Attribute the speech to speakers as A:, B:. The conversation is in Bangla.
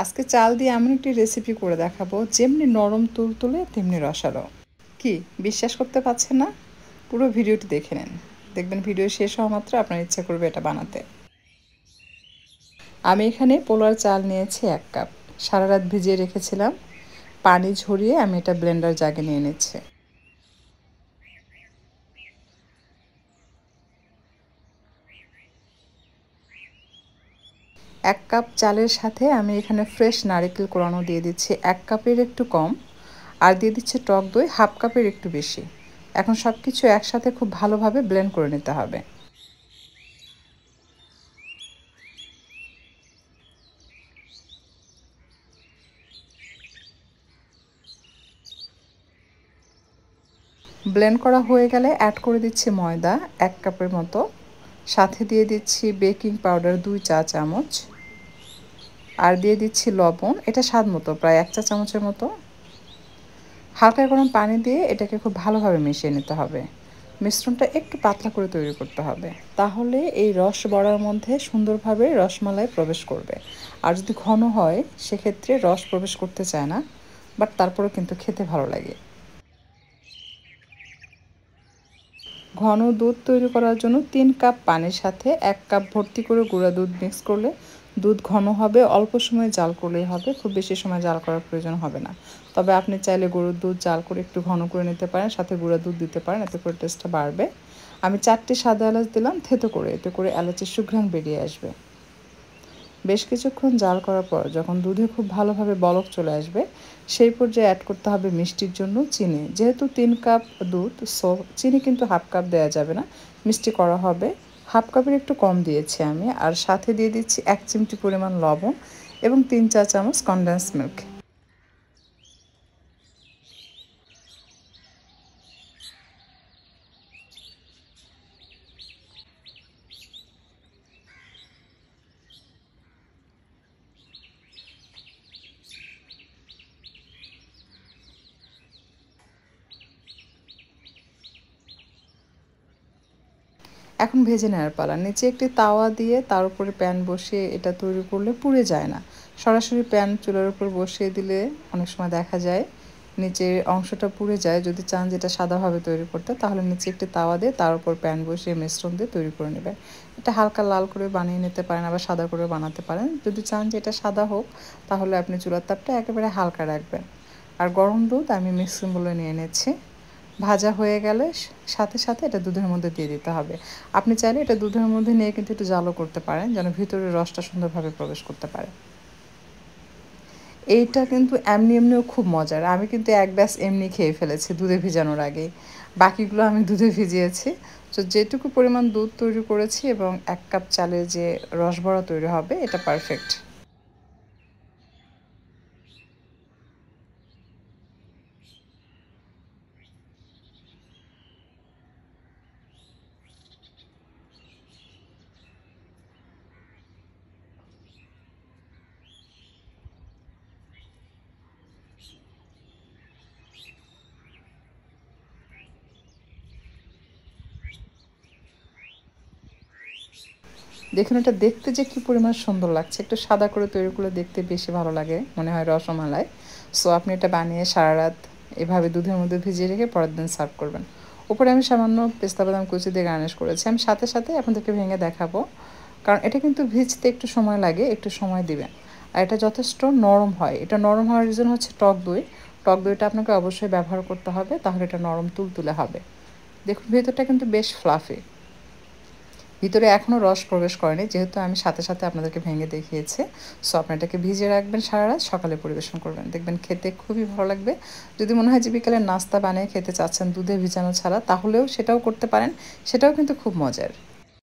A: আজকে চাল দিয়ে এমন একটি রেসিপি করে দেখাবো যেমনি নরম তুলতুলে তেমনি রসালো। কি বিশ্বাস করতে পারছেন না? পুরো ভিডিওটি দেখে নেন। দেখবেন ভিডিও শেষ হওয়া মাত্র আপনার ইচ্ছা করবে এটা বানাতে। আমি এখানে পোলার চাল নিয়েছি 1 কাপ। সারা রাত ভিজিয়ে রেখেছিলাম। পানি ঝরিয়ে আমি এটা ব্লেন্ডার জাগে নিয়ে নিচ্ছি। 1 কাপ চালের সাথে আমি এখানে ফ্রেশ নারকেল কোড়ানো দিয়ে দিচ্ছি 1 কাপের একটু কম, আর দিয়ে দিচ্ছি টক দই হাফ কাপের একটু বেশি। এখন সব কিছু একসাথে খুব ভালোভাবে ব্লেন্ড করে নিতে হবে। ব্লেন্ড করা হয়ে গেলে অ্যাড করে দিচ্ছি ময়দা 1 কাপের মতো, সাথে দিয়ে দিচ্ছি বেকিং পাউডার 2 চা চামচ, আর দিয়ে দিচ্ছি লবণ, এটা স্বাদ মতো প্রায় 1 চা চামচের মতো। হালকা গরম পানি দিয়ে এটাকে খুব ভালোভাবে মিশিয়ে নিতে হবে। মিশ্রণটা একটু পাতলা করে তৈরি করতে হবে, তাহলে এই রস বড়ার মধ্যে সুন্দরভাবে রসমালাই প্রবেশ করবে। আর যদি ঘন হয় সেক্ষেত্রে রস প্রবেশ করতে চায় না, বাট তারপরেও কিন্তু খেতে ভালো লাগে। ঘন দুধ তৈরি করার জন্য 3 কাপ পানির সাথে 1 কাপ ভর্তি করে গুঁড়া দুধ মিক্স করলে দুধ ঘন হবে। অল্প সময় জাল করলেই হবে, খুব বেশি সময় জাল করার প্রয়োজন হবে না। তবে আপনি চাইলে গরুর দুধ জাল করে একটু ঘন করে নিতে পারেন, সাথে গুঁড়া দুধ দিতে পারেন, এতে করে টেস্টটা বাড়বে। আমি 4টি সাদা এলাচ দিলাম থেতো করে, এতে করে এলাচের সুঘ্রাণ বেরিয়ে আসবে। বেশ কিছুক্ষণ জাল করার পর যখন দুধে খুব ভালোভাবে বলক চলে আসবে, সেই পর্যায়ে অ্যাড করতে হবে মিষ্টির জন্য চিনি। যেহেতু 3 কাপ দুধ, সো চিনি কিন্তু হাফ কাপ দেওয়া যাবে না, মিষ্টি করা হবে। হাফ কাপের একটু কম দিয়েছি আমি, আর সাথে দিয়ে দিচ্ছি 1 চিমটি পরিমাণ লবণ এবং 3 চা চামচ কনডেন্স মিল্ক। এখন ভেজে নেওয়ার পালা। নিচে একটি তাওয়া দিয়ে তার উপরে প্যান বসিয়ে এটা তৈরি করলে পুড়ে যায় না। সরাসরি প্যান চুলার উপর বসিয়ে দিলে অনেক সময় দেখা যায় নিচের অংশটা পুড়ে যায়। যদি চান যেটা সাদাভাবে তৈরি করতে, তাহলে নিচে একটি তাওয়া দিয়ে তার উপর প্যান বসিয়ে মিশ্রণ দিয়ে তৈরি করে নেবেন। এটা হালকা লাল করে বানিয়ে নিতে পারেন, আবার সাদা করে বানাতে পারেন। যদি চান যে এটা সাদা হোক, তাহলে আপনি চুলার তাপটা একেবারে হালকা রাখবেন। আর গরম দুধ আমি মিক্সিং বলে নিয়ে নিচ্ছি। ভাজা হয়ে গেলে সাথে সাথে এটা দুধের মধ্যে দিয়ে দিতে হবে। আপনি চাইলে এটা দুধের মধ্যে নিয়ে কিন্তু একটু জালও করতে পারেন, যেন ভিতরে রসটা সুন্দরভাবে প্রবেশ করতে পারে। এইটা কিন্তু এমনিও খুব মজার। আমি কিন্তু 1 গ্লাস এমনি খেয়ে ফেলেছি দুধে ভিজানোর আগেই। বাকিগুলো আমি দুধে ভিজিয়েছি। তো যেটুকু পরিমাণ দুধ তৈরি করেছি এবং 1 কাপ চালের যে রসবড়া তৈরি হবে, এটা পারফেক্ট। দেখুন এটা দেখতে যে কী পরিমাণ সুন্দর লাগছে। একটু সাদা করে তৈরি করলে দেখতে বেশি ভালো লাগে, মনে হয় রসমালাই। সো আপনি এটা বানিয়ে সারা রাত এভাবে দুধের মধ্যে ভিজিয়ে রেখে পরের দিন সার্ভ করবেন। উপরে আমি সামান্য পেস্তা বাদাম কুচি দিয়ে গার্নিশ করেছি। আমি সাথে সাথে আপনাদেরকে ভেঙে দেখাবো, কারণ এটা কিন্তু ভিজতে একটু সময় লাগে, একটু সময় দিবেন। আর এটা যথেষ্ট নরম হয়। এটা নরম হওয়ার রিজন হচ্ছে টক দই। টক দইটা আপনাকে অবশ্যই ব্যবহার করতে হবে, তাহলে এটা নরম তুলতুলে হবে। দেখুন ভেতরটা কিন্তু বেশ ফ্লাফি, ভিতরে এখনও রস প্রবেশ করেনি, যেহেতু আমি সাথে সাথে আপনাদেরকে ভেঙে দেখিয়েছি। সো আপনি এটাকে ভিজিয়ে রাখবেন সারা রাত, সকালে পরিবেশন করবেন, দেখবেন খেতে খুবই ভালো লাগবে। যদি মনে হয় যে বিকালে নাস্তা বানিয়ে খেতে চাচ্ছেন দুধে ভিজানো ছাড়া, তাহলেও সেটাও করতে পারেন, সেটাও কিন্তু খুব মজার।